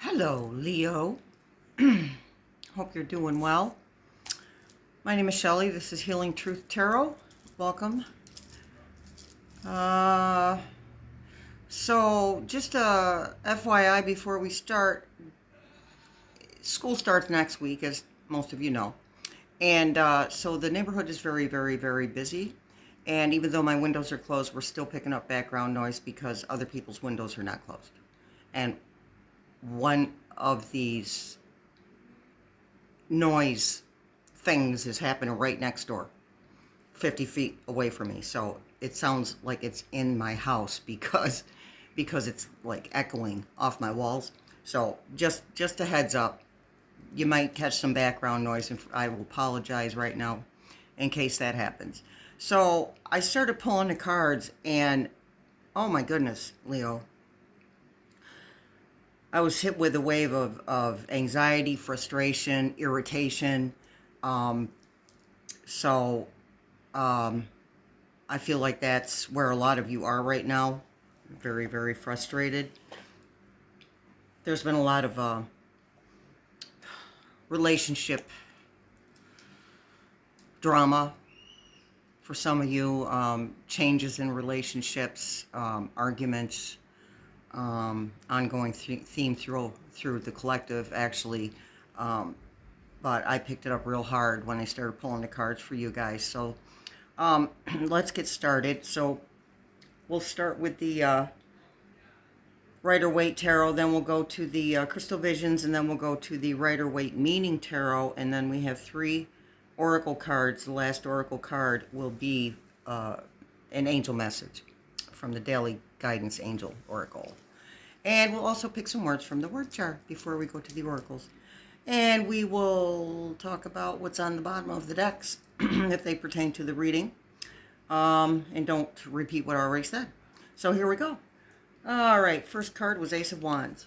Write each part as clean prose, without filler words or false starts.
Hello, Leo. Hope you're doing well. My name is Shelley. This is Healing Truth Tarot. Welcome. So just a FYI before we start, school starts next week, as most of you know. And so the neighborhood is very, very, very busy. And even though my windows are closed, we're still picking up background noise because other people's windows are not closed. And one of these noise things is happening right next door, 50 feet away from me. So it sounds like it's in my house because it's like echoing off my walls. So just a heads up, you might catch some background noise, and I will apologize right now in case that happens. So I started pulling the cards, and oh my goodness, Leo, I was hit with a wave of anxiety, frustration, irritation. So I feel like that's where a lot of you are right now. Very, very frustrated. There's been a lot of relationship drama for some of you, changes in relationships, arguments, ongoing theme through the collective, actually. But I picked it up real hard when I started pulling the cards for you guys. So let's get started. So we'll start with the Rider-Waite Tarot, then we'll go to the Crystal Visions, and then we'll go to the Rider-Waite Meaning Tarot, and then we have 3 Oracle cards. The last Oracle card will be an angel message from the Daily Guidance Angel Oracle. And we'll also pick some words from the word jar before we go to the oracles. And we will talk about what's on the bottom of the decks if they pertain to the reading. And don't repeat what I already said. So here we go. All right, first card was Ace of Wands.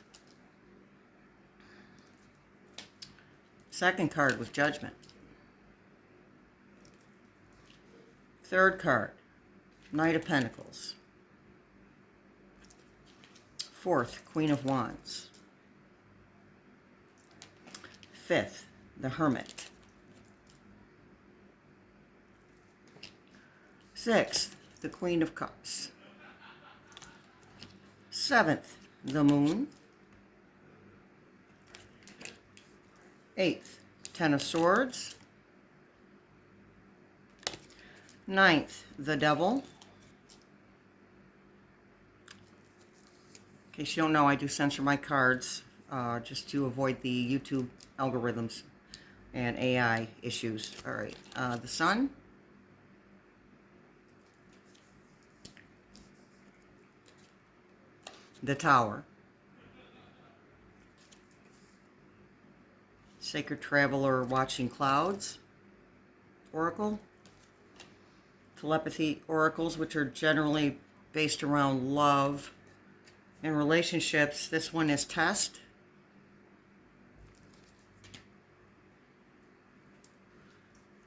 Second card was Judgment. Third card, Knight of Pentacles. Fourth, Queen of Wands. Fifth, the Hermit. Sixth, the Queen of Cups. Seventh, the Moon. Eighth, Ten of Swords. Ninth, the Devil. In case you don't know, I do censor my cards just to avoid the YouTube algorithms and AI issues. All right, the Sun. The Tower. Sacred Traveler Watching Clouds Oracle. Telepathy oracles, which are generally based around love and relationships. This one is Test.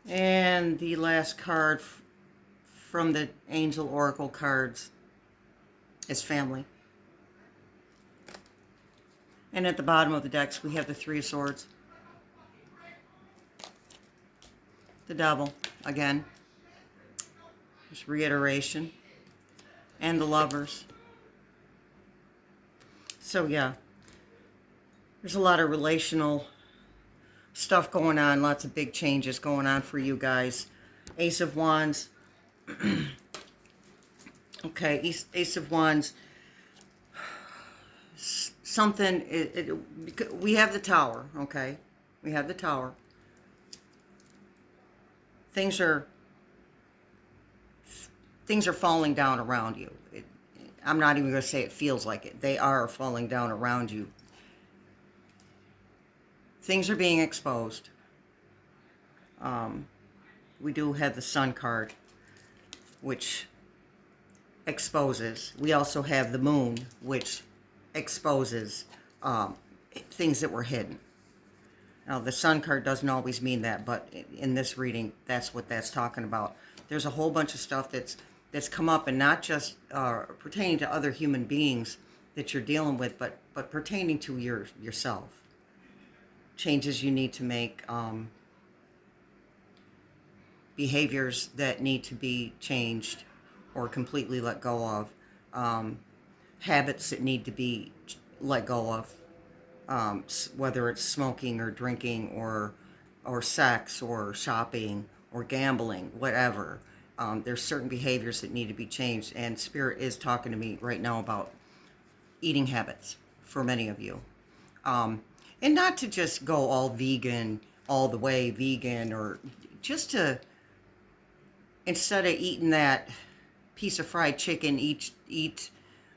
And the last card from the Angel Oracle cards is Family. And at the bottom of the decks, we have the 3 of Swords. The Devil, again. Just reiteration. And the Lovers. So yeah, there's a lot of relational stuff going on. Lots of big changes going on for you guys. Ace of Wands. Okay, Ace of Wands. Something, we have the Tower, okay? We have the Tower. Things are falling down around you. I'm not even going to say it feels like it. They are falling down around you. Things are being exposed. We do have the Sun card, which exposes. We also have the Moon, which exposes things that were hidden. Now, the Sun card doesn't always mean that, but in this reading, that's what that's talking about. There's a whole bunch of stuff that's come up, and not just pertaining to other human beings, that you're dealing with, but pertaining to yourself. Changes you need to make, behaviors that need to be changed or completely let go of, habits that need to be let go of, whether it's smoking or drinking or sex or shopping or gambling, whatever. There's certain behaviors that need to be changed, and Spirit is talking to me right now about eating habits for many of you. And not to just go all vegan, all the way vegan, or just to, instead of eating that piece of fried chicken, eat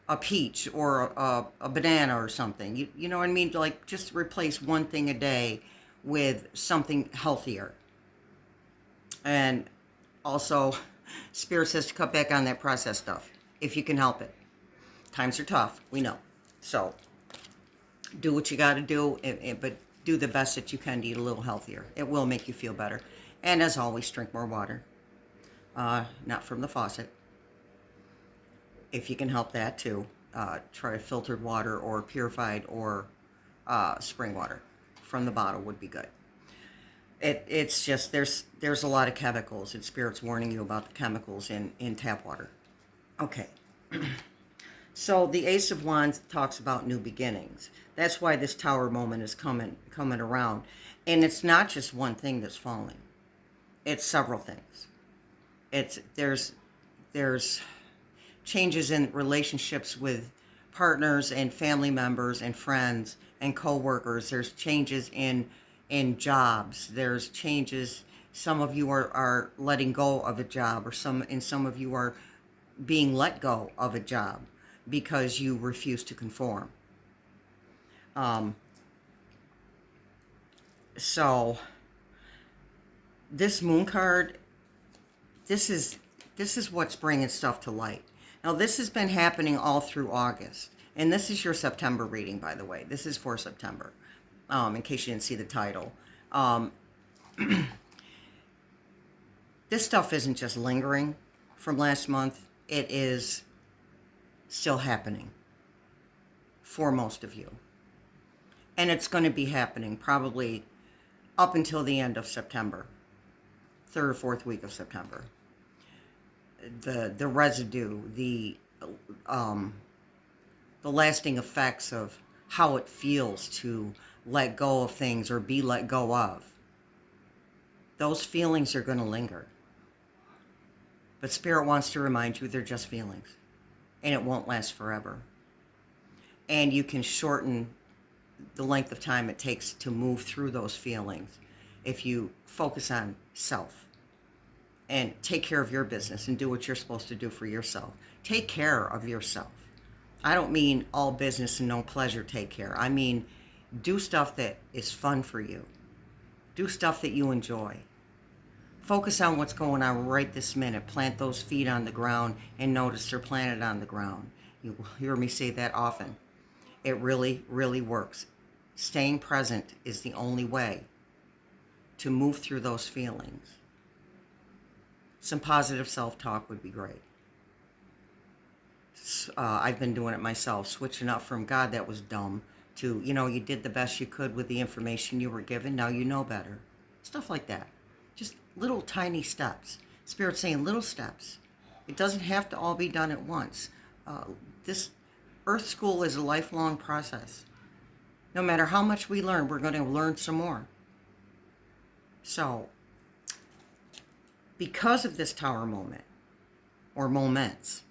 a peach or a banana or something. You know what I mean? Like, just replace one thing a day with something healthier. And also, Spirit says to cut back on that processed stuff if you can help it. Times are tough, we know. So do what you got to do, but do the best that you can to eat a little healthier. It will make you feel better. And as always, drink more water. Not from the faucet. If you can help that too, try filtered water or purified or spring water from the bottle would be good. It's just there's a lot of chemicals, and Spirit's warning you about the chemicals in tap water. Okay. So the Ace of Wands talks about new beginnings. That's why this Tower moment is coming around. And it's not just one thing that's falling. It's several things. There's changes in relationships with partners and family members and friends and co-workers. There's changes in jobs. There's changes. Some of you are letting go of a job, or some of you are being let go of a job because you refuse to conform. So this Moon card, this is what's bringing stuff to light. Now, this has been happening all through August, and this is your September reading, by the way. This is for September, in case you didn't see the title. This stuff isn't just lingering from last month. It is still happening for most of you. And it's going to be happening probably up until the end of September, 3rd or 4th week of September. The residue, the lasting effects of how it feels to let go of things or be let go of, those feelings are going to linger. But Spirit wants to remind you they're just feelings, and it won't last forever. And you can shorten the length of time it takes to move through those feelings if you focus on self and take care of your business and do what you're supposed to do for yourself. Take care of yourself. I don't mean all business and no pleasure take care. I mean, do stuff that is fun for you. Do stuff that you enjoy. Focus on what's going on right this minute. Plant those feet on the ground and notice they're planted on the ground. You will hear me say that often. It really, really works. Staying present is the only way to move through those feelings. Some positive self-talk would be great. I've been doing it myself, switching up from God, that was dumb, to, you did the best you could with the information you were given, now you know better. Stuff like that. Just little tiny steps. Spirit's saying little steps. It doesn't have to all be done at once. This Earth School is a lifelong process. No matter how much we learn, we're going to learn some more. So, because of this Tower moment, or moments,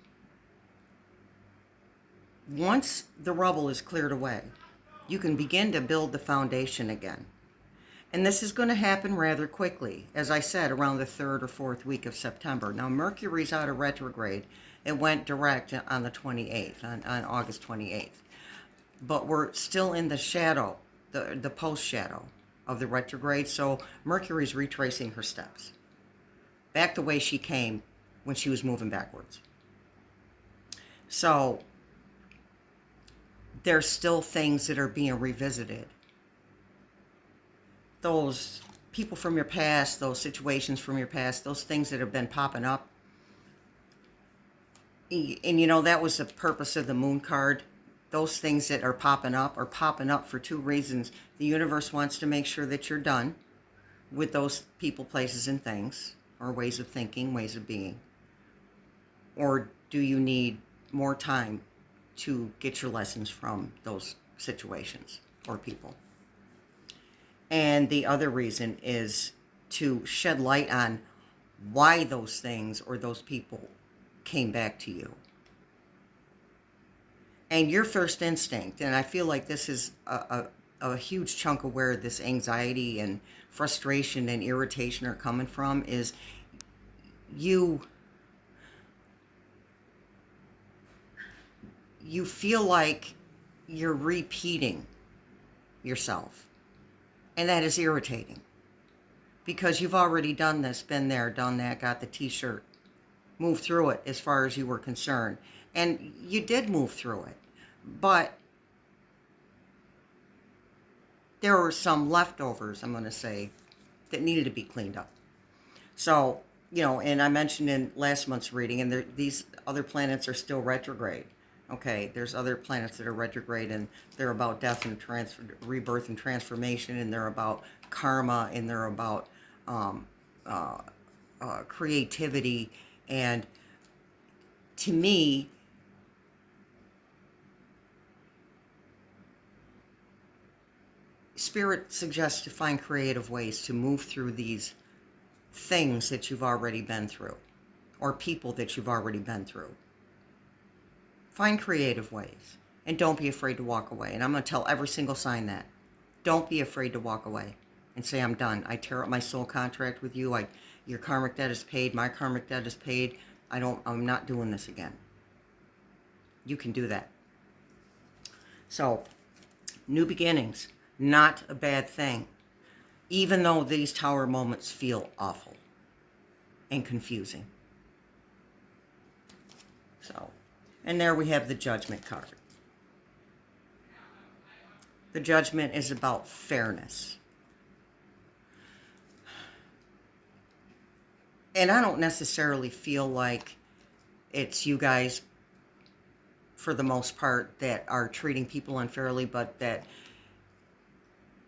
once the rubble is cleared away, you can begin to build the foundation again. And this is going to happen rather quickly, as I said, around the 3rd or 4th week of September. Now, Mercury's out of retrograde. It went direct on the 28th, on August 28th. But we're still in the shadow, the post-shadow of the retrograde, so Mercury's retracing her steps back the way she came when she was moving backwards. So there's still things that are being revisited. Those people from your past, those situations from your past, those things that have been popping up. And that was the purpose of the Moon card, those things that are popping up for two reasons. The universe wants to make sure that you're done with those people, places, and things, or ways of thinking, ways of being. Or do you need more time to get your lessons from those situations or people? And the other reason is to shed light on why those things or those people came back to you. And your first instinct, and I feel like this is a huge chunk of where this anxiety and frustration and irritation are coming from, is you feel like you're repeating yourself. And that is irritating. Because you've already done this, been there, done that, got the t-shirt, moved through it as far as you were concerned. And you did move through it. But there were some leftovers, I'm going to say, that needed to be cleaned up. So, and I mentioned in last month's reading, and these other planets are still retrograde. Okay, there's other planets that are retrograde, and they're about death and rebirth and transformation, and they're about karma, and they're about creativity. And to me, Spirit suggests to find creative ways to move through these things that you've already been through, or people that you've already been through. Find creative ways, and don't be afraid to walk away. And I'm going to tell every single sign that. Don't be afraid to walk away and say, I'm done. I tear up my soul contract with you. Your karmic debt is paid. My karmic debt is paid. I'm not doing this again. You can do that. So, new beginnings, not a bad thing. Even though these tower moments feel awful and confusing. So, and there we have the Judgment card. The Judgment is about fairness. And I don't necessarily feel like it's you guys, for the most part, that are treating people unfairly, but that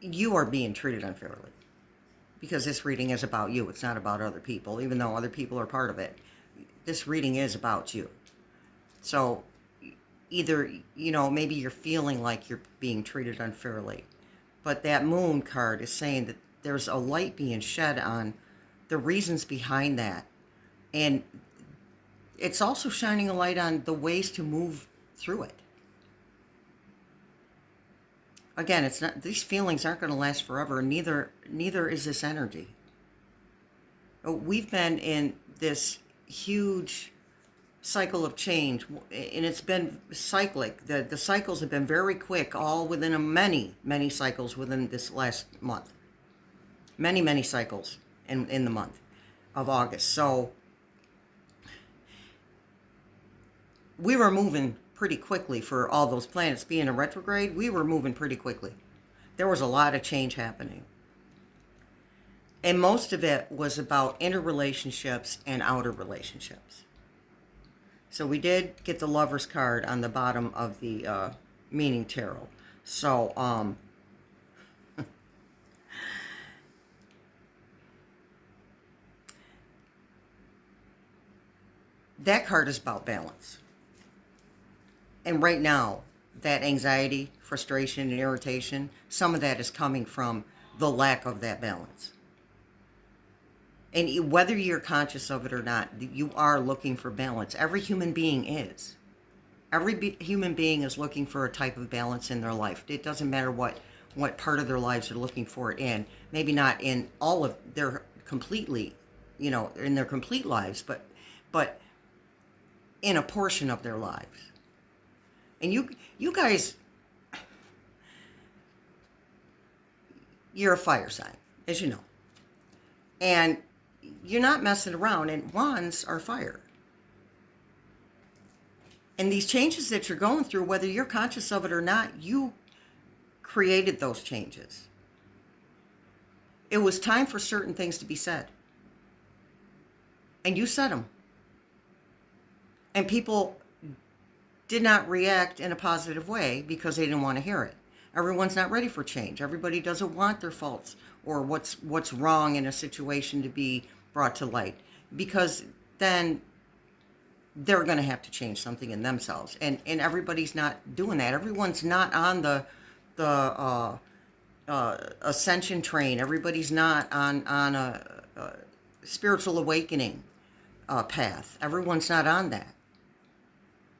you are being treated unfairly. Because this reading is about you. It's not about other people, even though other people are part of it. This reading is about you. So either, maybe you're feeling like you're being treated unfairly. But that Moon card is saying that there's a light being shed on the reasons behind that. And it's also shining a light on the ways to move through it. Again, it's not, these feelings aren't going to last forever, and neither is this energy. We've been in this huge cycle of change, and it's been cyclic. The cycles have been very quick, all within many cycles within this last month. Many cycles in the month of August. So we were moving pretty quickly for all those planets being in retrograde. We were moving pretty quickly. There was a lot of change happening. And most of it was about inner relationships and outer relationships. So we did get the Lover's card on the bottom of the Meaning Tarot. So, that card is about balance. And right now, that anxiety, frustration, and irritation, some of that is coming from the lack of that balance. And whether you're conscious of it or not, you are looking for balance. Every human being is. Every human being is looking for a type of balance in their life. It doesn't matter what part of their lives they're looking for it in. Maybe not in all of their completely, in their complete lives, but in a portion of their lives. And you guys, you're a fire sign, as you know. And you're not messing around, and wands are fire. And these changes that you're going through, whether you're conscious of it or not, you created those changes. It was time for certain things to be said. And you said them. And people did not react in a positive way because they didn't want to hear it. Everyone's not ready for change. Everybody doesn't want their faults or what's wrong in a situation to be brought to light, because then they're going to have to change something in themselves. And everybody's not doing that. Everyone's not on the ascension train. Everybody's not on a spiritual awakening path. Everyone's not on that.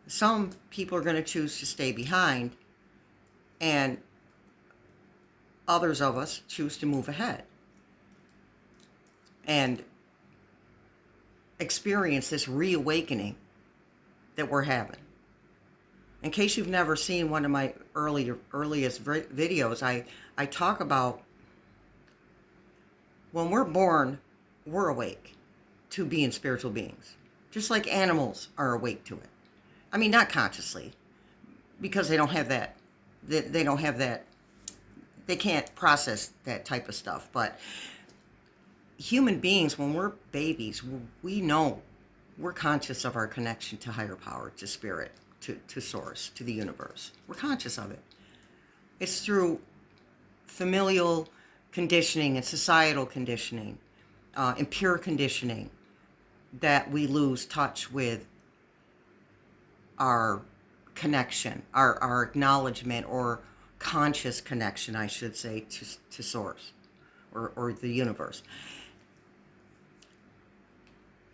Some people are going to choose to stay behind, and others of us choose to move ahead and experience this reawakening that we're having. In case you've never seen one of my earliest videos, I talk about when we're born, we're awake to being spiritual beings, just like animals are awake to it. I mean, not consciously, because they don't have that. They don't have that. They can't process that type of stuff. But human beings, when we're babies, we know we're conscious of our connection to higher power, to spirit, to source, to the universe. We're conscious of it. It's through familial conditioning and societal conditioning, and pure conditioning, that we lose touch with our connection, our acknowledgement, or conscious connection, I should say, to source or the universe.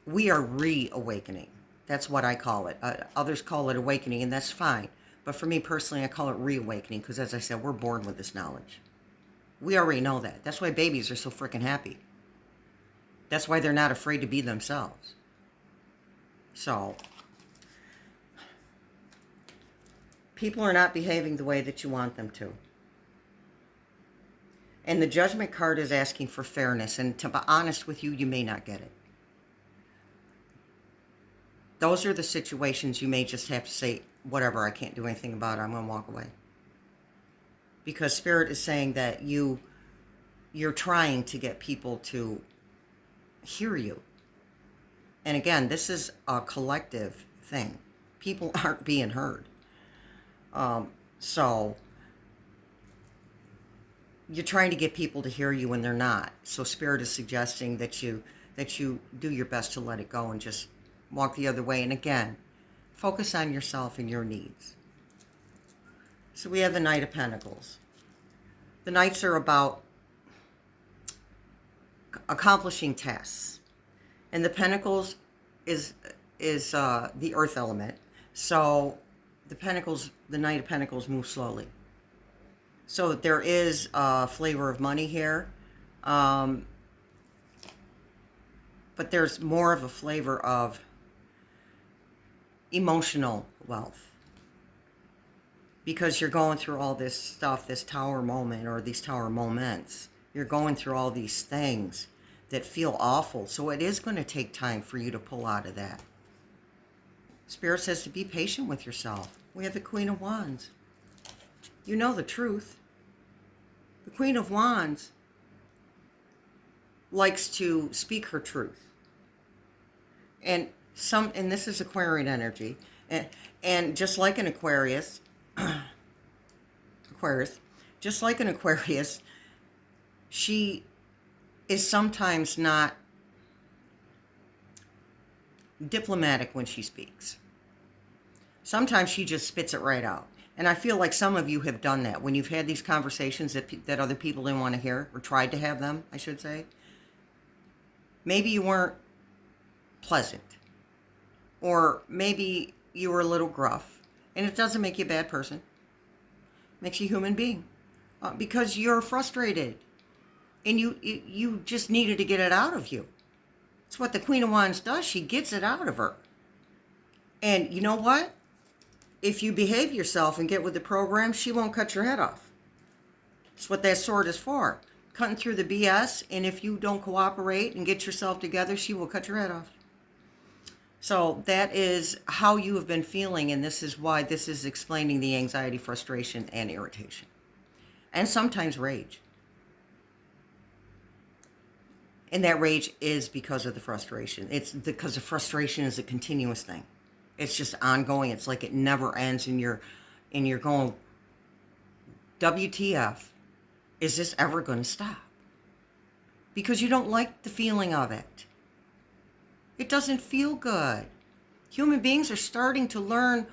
We are reawakening. That's what I call it. Others call it awakening, and that's fine. But for me personally, I call it reawakening, because as I said, we're born with this knowledge. We already know that. That's why babies are so freaking happy. That's why they're not afraid to be themselves. So, people are not behaving the way that you want them to. And the Judgment card is asking for fairness. And to be honest with you, you may not get it. Those are the situations you may just have to say, whatever, I can't do anything about it, I'm going to walk away. Because Spirit is saying that you're trying to get people to hear you. And again, this is a collective thing. People aren't being heard. So you're trying to get people to hear you when they're not. So Spirit is suggesting that you do your best to let it go and just walk the other way. And again, focus on yourself and your needs. So we have the Knight of Pentacles. The Knights are about accomplishing tasks. And the Pentacles is the earth element. So the Knight of Pentacles moves slowly. So there is a flavor of money here. But there's more of a flavor of emotional wealth. Because you're going through all this stuff, this tower moment or these tower moments. You're going through all these things that feel awful. So it is going to take time for you to pull out of that. Spirit says to be patient with yourself. We have the Queen of Wands. You know the truth. The Queen of Wands likes to speak her truth. And this is Aquarian energy. And just like an Aquarius, just like an Aquarius, she is sometimes not diplomatic when she speaks. Sometimes she just spits it right out. And I feel like some of you have done that when you've had these conversations that other people didn't want to hear, or tried to have them, I should say. Maybe you weren't pleasant, or maybe you were a little gruff. And it doesn't make you a bad person. It makes you a human being. Because you're frustrated. And you just needed to get it out of you. It's what the Queen of Wands does. She gets it out of her. And you know what? If you behave yourself and get with the program, she won't cut your head off. That's what that sword is for. Cutting through the BS. And if you don't cooperate and get yourself together, she will cut your head off. So that is how you have been feeling. And this is why this is explaining the anxiety, frustration, and irritation. And sometimes rage. And that rage is because of the frustration. It's because the frustration is a continuous thing. It's just ongoing. It's like it never ends, and you're going, WTF, is this ever going to stop? Because you don't like the feeling of it. It doesn't feel good. Human beings are starting to learn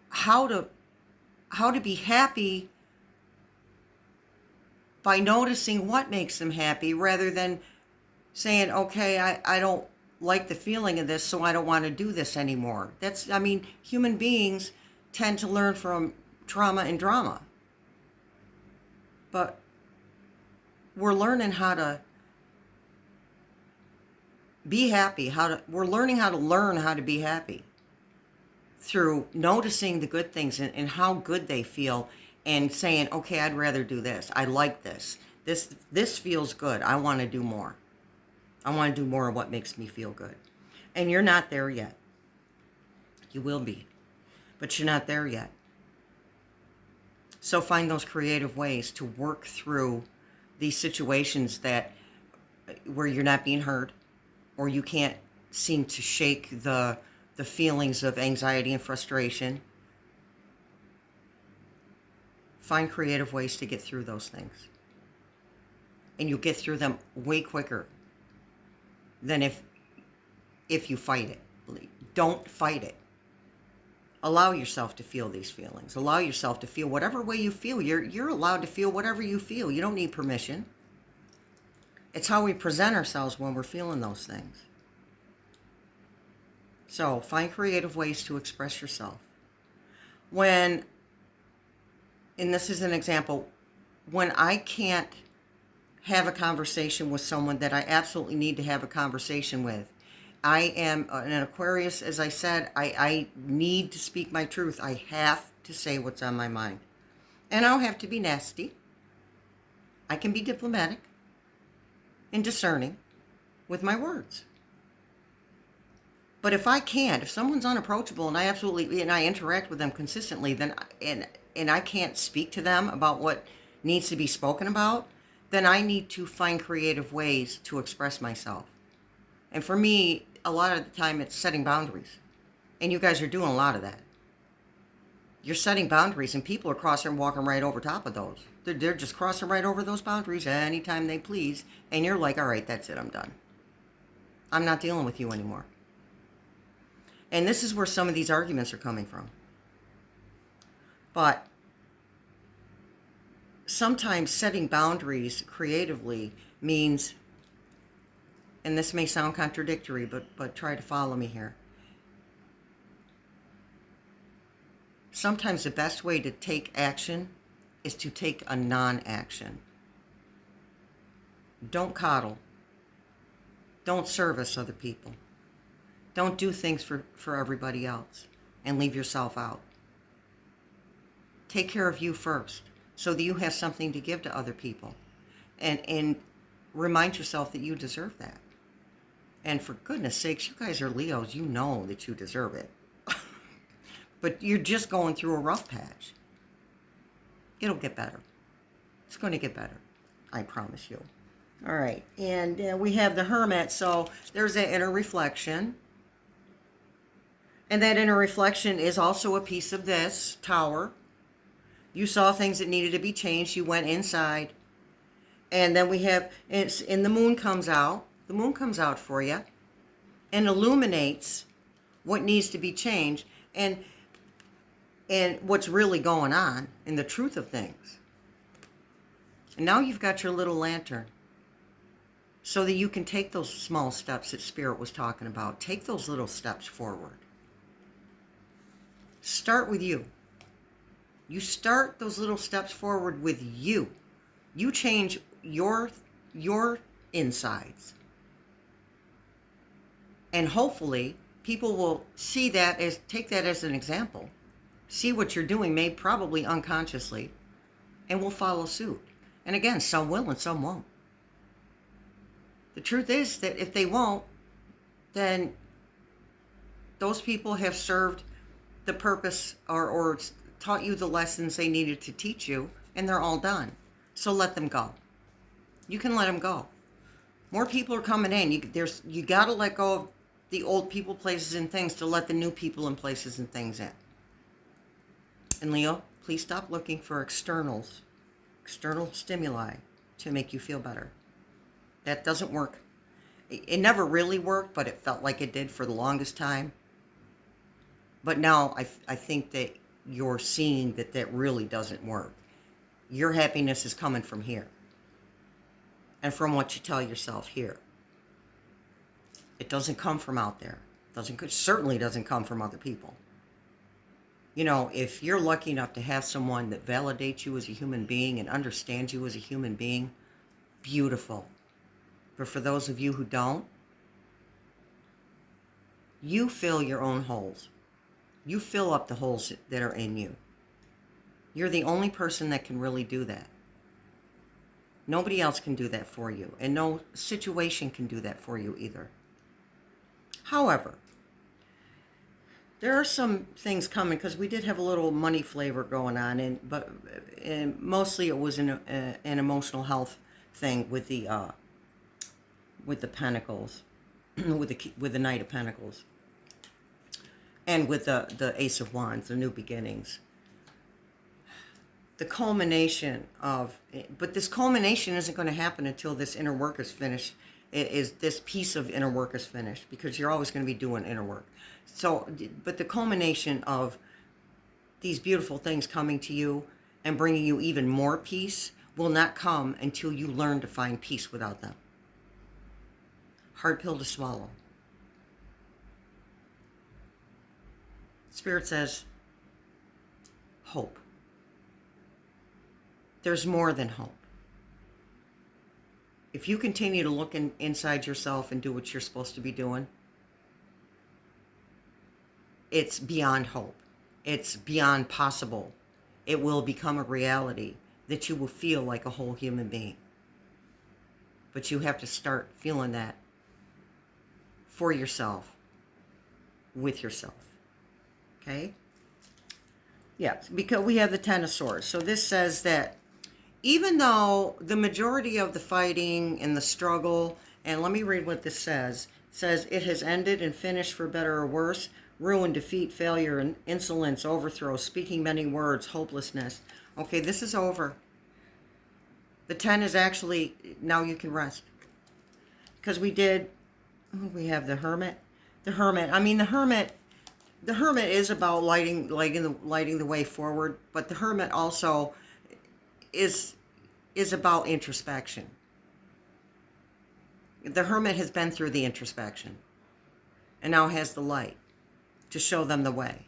how to be happy by noticing what makes them happy, rather than saying, okay, I don't like the feeling of this, so I don't want to do this anymore. Human beings tend to learn from trauma and drama. But we're learning how to be happy, we're learning how to learn how to be happy through noticing the good things and how good they feel, and saying, okay, I'd rather do this. I like this. This feels good. I want to do more. I want to do more of what makes me feel good. And you're not there yet. You will be, but you're not there yet. So find those creative ways to work through these situations where you're not being heard, or you can't seem to shake the feelings of anxiety and frustration. Find creative ways to get through those things. And you'll get through them way quicker than if you fight it. Don't fight it. Allow yourself to feel these feelings. Allow yourself to feel whatever way you feel. You're allowed to feel whatever you feel. You don't need permission. It's how we present ourselves when we're feeling those things. So find creative ways to express yourself. And this is an example, when I can't have a conversation with someone that I absolutely need to have a conversation with. I am an Aquarius, as I said. I need to speak my truth. I have to say what's on my mind. And I don't have to be nasty. I can be diplomatic and discerning with my words. But if someone's unapproachable and I interact with them consistently, then and I can't speak to them about what needs to be spoken about, then I need to find creative ways to express myself. And for me, a lot of the time it's setting boundaries. And you guys are doing a lot of that. You're setting boundaries, and people are crossing and walking right over top of those. They're just crossing right over those boundaries anytime they please. And you're like, all right, that's it, I'm done. I'm not dealing with you anymore. And this is where some of these arguments are coming from. But sometimes setting boundaries creatively means, and this may sound contradictory, but try to follow me here. Sometimes the best way to take action is to take a non-action. Don't coddle. Don't service other people. Don't do things for everybody else and leave yourself out. Take care of you first, so that you have something to give to other people. And remind yourself that you deserve that. And for goodness sakes, you guys are Leos. You know that you deserve it. But you're just going through a rough patch. It'll get better. It's going to get better. I promise you. All right. And we have the Hermit. So there's that inner reflection. And that inner reflection is also a piece of this Tower. You saw things that needed to be changed. You went inside. And then we have, and the moon comes out. The moon comes out for you and illuminates what needs to be changed and what's really going on and the truth of things. And now you've got your little lantern so that you can take those small steps that Spirit was talking about. Take those little steps forward. Start with you. You start those little steps forward with you. You change your insides. And hopefully people will take that as an example. See what you're doing, maybe probably unconsciously, and will follow suit. And again, some will and some won't. The truth is that if they won't, then those people have served the purpose or taught you the lessons they needed to teach you, and they're all done. So let them go. You can let them go. More people are coming in. You got to let go of the old people, places, and things to let the new people and places and things in. And Leo, please stop looking for external stimuli to make you feel better. That doesn't work. It never really worked, but it felt like it did for the longest time. But now I think that you're seeing that that really doesn't work. Your happiness is coming from here. And from what you tell yourself here. It doesn't come from out there. Certainly doesn't come from other people. You know, if you're lucky enough to have someone that validates you as a human being and understands you as a human being, beautiful. But for those of you who don't, you fill your own holes. You fill up the holes that are in you. You're the only person that can really do that. Nobody else can do that for you, and no situation can do that for you either. However, there are some things coming, because we did have a little money flavor going on, but mostly it was an emotional health thing with the Pentacles, with the Knight of Pentacles, and with the Ace of Wands, the new beginnings. The culmination of, but this culmination isn't going to happen until this inner work is finished. Is this piece of inner work is finished, because you're always going to be doing inner work. So, but the culmination of these beautiful things coming to you and bringing you even more peace will not come until you learn to find peace without them. Hard pill to swallow. Spirit says, hope. There's more than hope. If you continue to look inside yourself and do what you're supposed to be doing, it's beyond hope. It's beyond possible. It will become a reality that you will feel like a whole human being. But you have to start feeling that for yourself, with yourself. Okay? Yeah, because we have the Ten of Swords. So this says that even though the majority of the fighting and the struggle, and let me read what this says. It says, it has ended and finished for better or worse. Ruin, defeat, failure, and insolence, overthrow, speaking many words, hopelessness. Okay, this is over. The 10 is actually, now you can rest. Because we have the Hermit. The Hermit is about lighting the way forward, but the Hermit also is about introspection. The Hermit has been through the introspection and now has the light to show them the way.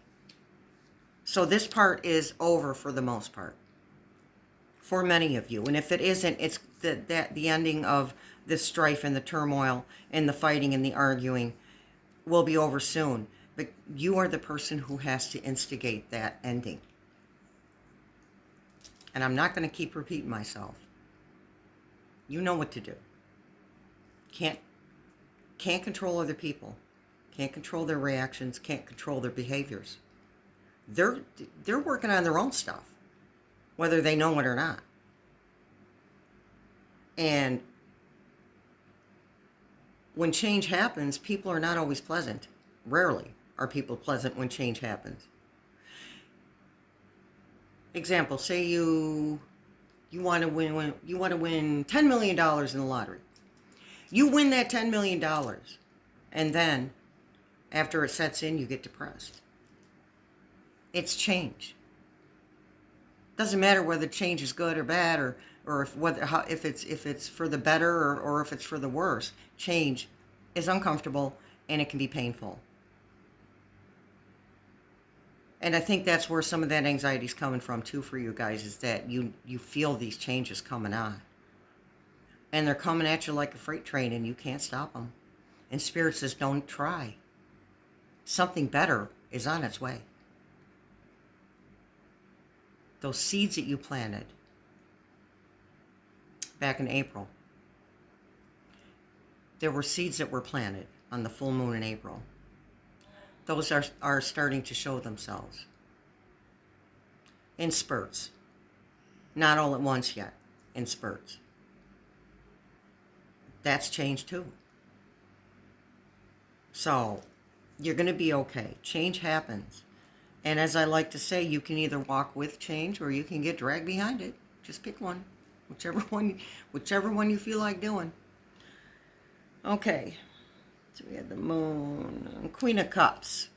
So this part is over for the most part, for many of you. And if it isn't, it's the ending of the strife and the turmoil and the fighting and the arguing will be over soon. But you are the person who has to instigate that ending. And I'm not going to keep repeating myself. You know what to do. Can't control other people. Can't control their reactions. Can't control their behaviors. They're working on their own stuff, whether they know it or not. And when change happens, people are not always pleasant. Rarely are people pleasant when change happens. Example, say you want to win $10 million in the lottery. You win that $10 million, and then after it sets in, you get depressed. It's change. Doesn't matter whether change is good or bad, or if it's for the better or if it's for the worse. Change is uncomfortable and it can be painful. And I think that's where some of that anxiety is coming from too for you guys, is that you feel these changes coming on. And they're coming at you like a freight train and you can't stop them. And Spirit says, don't try. Something better is on its way. Those seeds that you planted back in April, there were seeds that were planted on the full moon in April. Those are starting to show themselves in spurts. Not all at once yet, in spurts. That's change too. So you're going to be okay. Change happens. And as I like to say, you can either walk with change or you can get dragged behind it. Just pick one. Whichever one you feel like doing. Okay. So we had the Moon, Queen of Cups.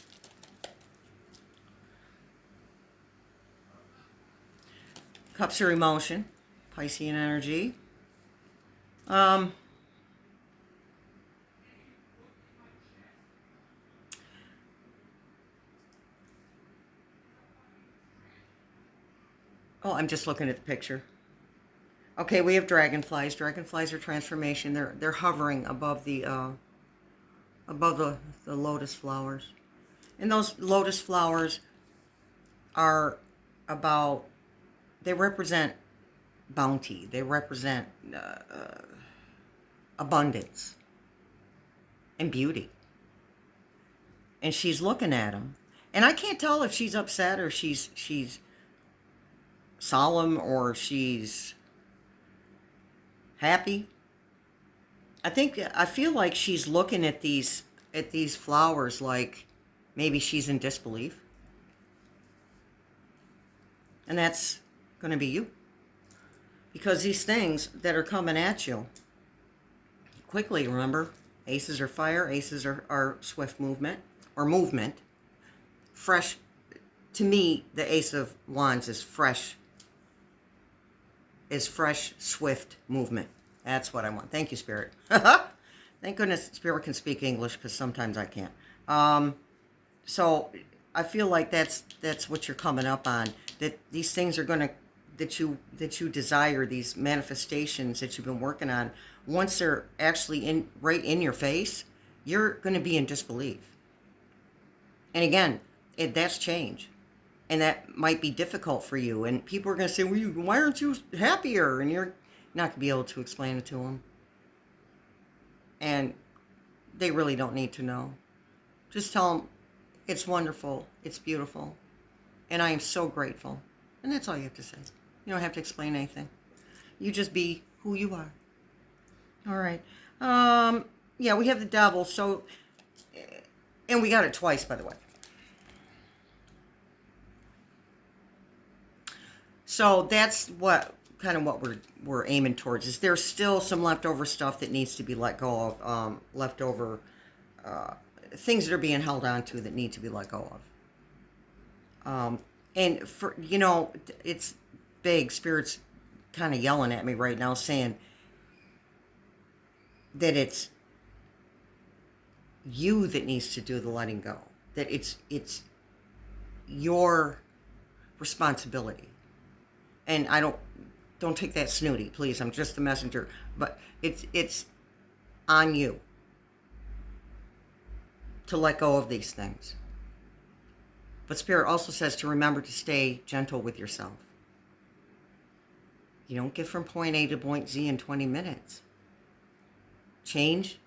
Cups are emotion, Piscean energy. Oh, I'm just looking at the picture. Okay, we have dragonflies. Dragonflies are transformation. They're hovering above the lotus flowers, and those lotus flowers are about. They represent bounty. They represent abundance and beauty. And she's looking at them, and I can't tell if she's upset or she's solemn or she's happy. I feel like she's looking at these flowers like maybe she's in disbelief. And that's going to be you. Because these things that are coming at you quickly, remember, aces are fire, aces are swift movement or movement. Fresh, to me, the Ace of Wands is fresh, swift movement. That's what I want. Thank you, Spirit. Thank goodness Spirit can speak English, because sometimes I can't. So I feel like that's what you're coming up on. That these things are going to, that you desire, these manifestations that you've been working on, once they're actually right in your face, you're going to be in disbelief. And again, that's change. And that might be difficult for you. And people are going to say, well, why aren't you happier? And you're not going to be able to explain it to them. And they really don't need to know. Just tell them it's wonderful, it's beautiful, and I am so grateful. And that's all you have to say. You don't have to explain anything. You just be who you are. All right. Yeah, we have the Devil. So, and we got it twice, by the way. So that's what we're aiming towards. Is there's still some leftover stuff that needs to be let go of, leftover things that are being held on to that need to be let go of. And for, it's big. Spirit's kind of yelling at me right now, saying that it's you that needs to do the letting go. That it's your responsibility. And I don't take that snooty, please. I'm just the messenger. But it's on you to let go of these things. But Spirit also says to remember to stay gentle with yourself. You don't get from point A to point Z in 20 minutes. Change,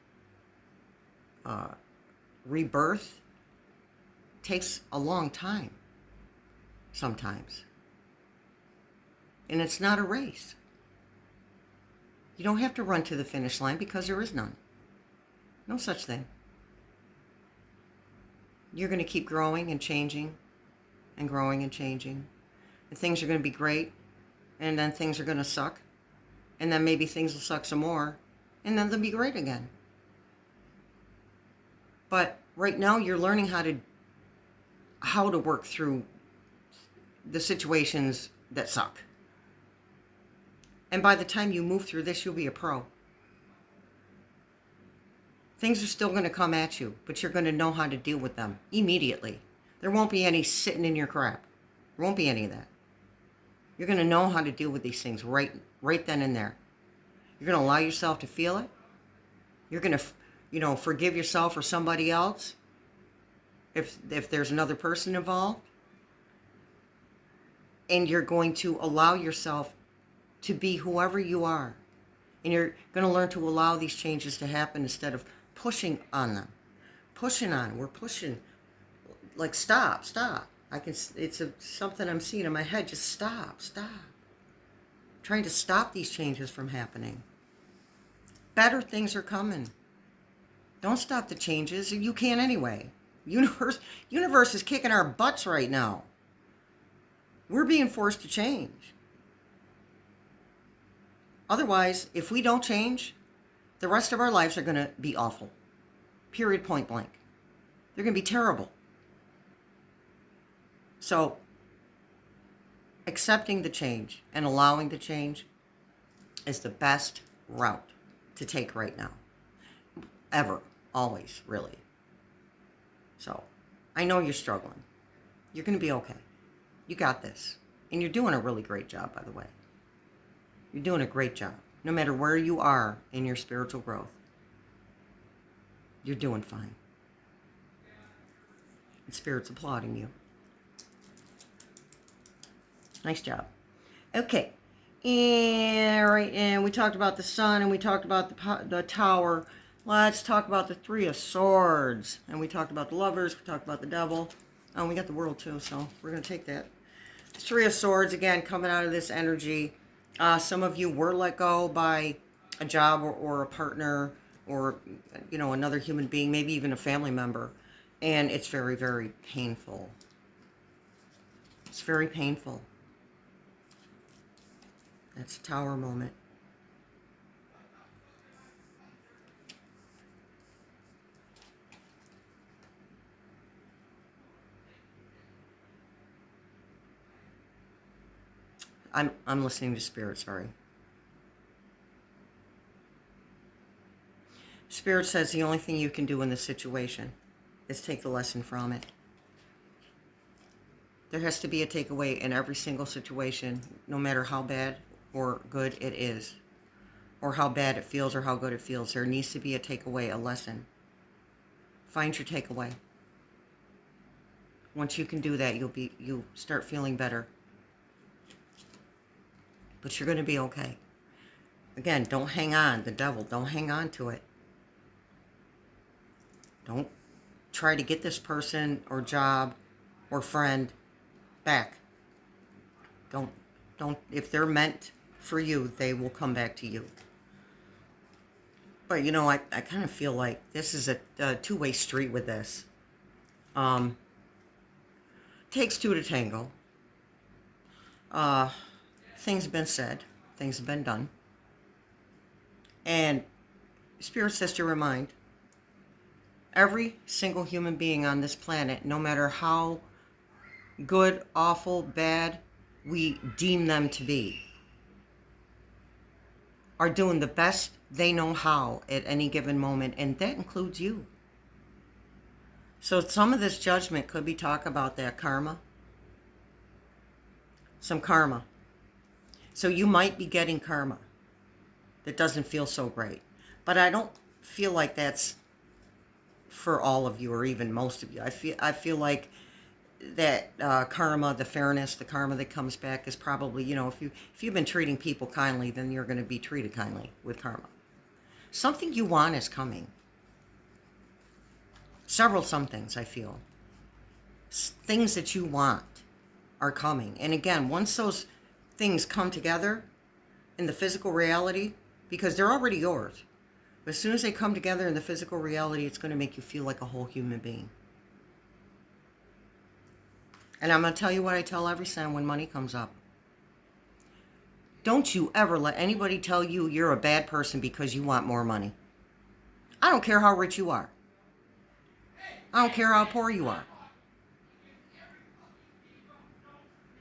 rebirth takes a long time sometimes. And it's not a race. You don't have to run to the finish line, because there is none. No such thing. You're going to keep growing and changing and growing and changing. And things are going to be great. And then things are going to suck. And then maybe things will suck some more. And then they'll be great again. But right now you're learning how to work through the situations that suck. And by the time you move through this, you'll be a pro. Things are still going to come at you, but you're going to know how to deal with them immediately. There won't be any sitting in your crap. There won't be any of that. You're going to know how to deal with these things right then and there. You're going to allow yourself to feel it. You're going to, forgive yourself or somebody else if there's another person involved. And you're going to allow yourself to be whoever you are. And you're going to learn to allow these changes to happen instead of pushing on them. Pushing on. We're pushing. Like, stop. It's something I'm seeing in my head. Just stop. Trying to stop these changes from happening. Better things are coming. Don't stop the changes. You can anyway. Universe is kicking our butts right now. We're being forced to change. Otherwise, if we don't change, the rest of our lives are going to be awful. Period, point blank. They're going to be terrible. So, accepting the change and allowing the change is the best route to take right now. Ever. Always, really. So, I know you're struggling. You're going to be okay. You got this. And you're doing a really great job, by the way. You're doing a great job. No matter where you are in your spiritual growth, you're doing fine. And Spirit's applauding you. Nice job. Okay. And we talked about the sun, and we talked about the tower. Let's talk about the Three of Swords. And we talked about the Lovers. We talked about the Devil. Oh, we got the World, too, so we're going to take that. Three of Swords, again, coming out of this energy. Some of you were let go by a job or a partner or, another human being, maybe even a family member. And it's very, very painful. It's very painful. That's a Tower moment. I'm listening to Spirit, sorry. Spirit says the only thing you can do in this situation is take the lesson from it. There has to be a takeaway in every single situation, no matter how bad or good it is, or how bad it feels or how good it feels. There needs to be a takeaway, a lesson. Find your takeaway. Once you can do that, you'll start feeling better. But you're going to be okay. Again, don't hang on. The Devil, don't hang on to it. Don't try to get this person or job or friend back. Don't. If they're meant for you, they will come back to you. But, I kind of feel like this is a two-way street with this. Takes two to tango. Things have been said. Things have been done. And Spirit says to remind every single human being on this planet, no matter how good, awful, bad we deem them to be, are doing the best they know how at any given moment, and that includes you. So some of this judgment could be talk about that karma. Some karma. So you might be getting karma that doesn't feel so great. But I don't feel like that's for all of you or even most of you. I feel like that karma, the fairness, the karma that comes back is probably, if you've been treating people kindly, then you're going to be treated kindly with karma. Something you want is coming. Several somethings, I feel. Things that you want are coming. And again, once those things come together in the physical reality, because they're already yours, but as soon as they come together in the physical reality, it's going to make you feel like a whole human being. And I'm going to tell you what I tell every son when money comes up. Don't you ever let anybody tell you you're a bad person because you want more money. I don't care how rich you are. I don't care how poor you are.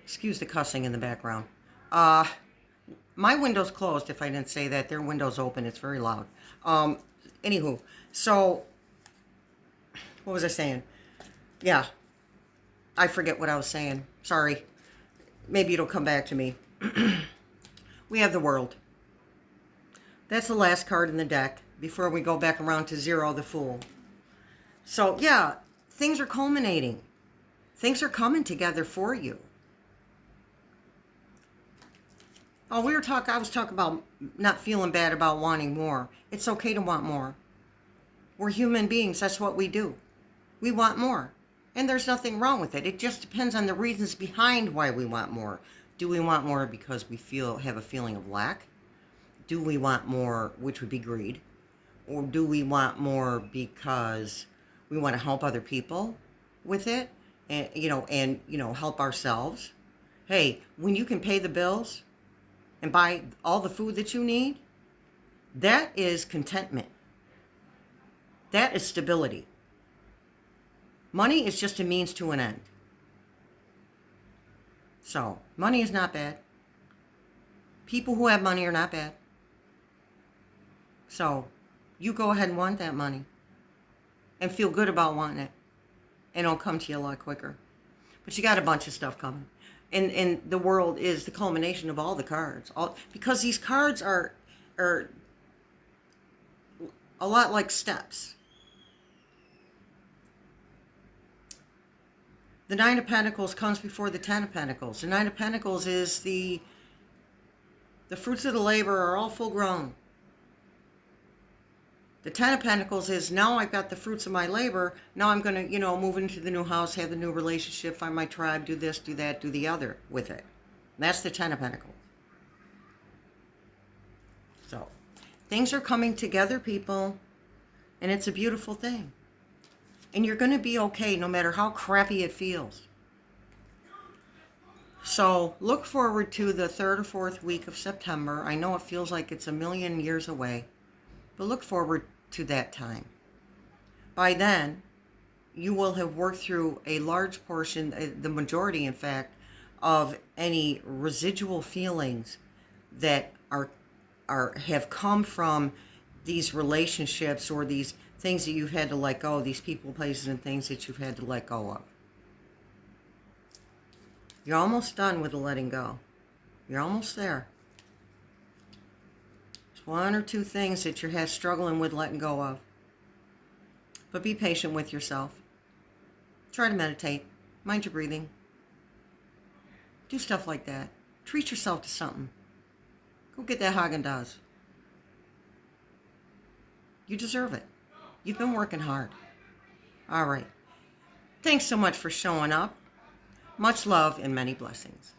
Excuse the cussing in the background. My window's closed, if I didn't say that. Their window's open. It's very loud. Anywho, so what was I saying? Yeah, I forget what I was saying. Sorry. Maybe it'll come back to me. We have the World. That's the last card in the deck before we go back around to zero, the Fool. So, yeah, things are culminating. Things are coming together for you. Oh, I was talking about not feeling bad about wanting more. It's okay to want more. We're human beings. That's what we do. We want more. And there's nothing wrong with it. It just depends on the reasons behind why we want more. Do we want more because we have a feeling of lack? Do we want more, which would be greed? Or do we want more because we want to help other people with it and help ourselves? Hey, when you can pay the bills and buy all the food that you need, that is contentment. That is stability. Money is just a means to an end. So, money is not bad. People who have money are not bad. So, you go ahead and want that money and feel good about wanting it, and it'll come to you a lot quicker. But you got a bunch of stuff coming. And the world is the culmination of all the cards. Because these cards are a lot like steps. The Nine of Pentacles comes before the Ten of Pentacles. The Nine of Pentacles is the fruits of the labor are all full grown. The Ten of Pentacles is, now I've got the fruits of my labor. Now I'm going to, move into the new house, have the new relationship, find my tribe, do this, do that, do the other with it. And that's the Ten of Pentacles. So, things are coming together, people. And it's a beautiful thing. And you're going to be okay no matter how crappy it feels. So, look forward to the 3rd or 4th week of September. I know it feels like it's a million years away. But look forward to that time. By then, you will have worked through a large portion, the majority, in fact, of any residual feelings that have come from these relationships or these things that you've had to let go of, these people, places, and things that you've had to let go of. You're almost done with the letting go. You're almost there. There's 1 or 2 things that you're struggling with letting go of. But be patient with yourself. Try to meditate. Mind your breathing. Do stuff like that. Treat yourself to something. Go get that Haagen-Dazs. You deserve it. You've been working hard. All right. Thanks so much for showing up. Much love and many blessings.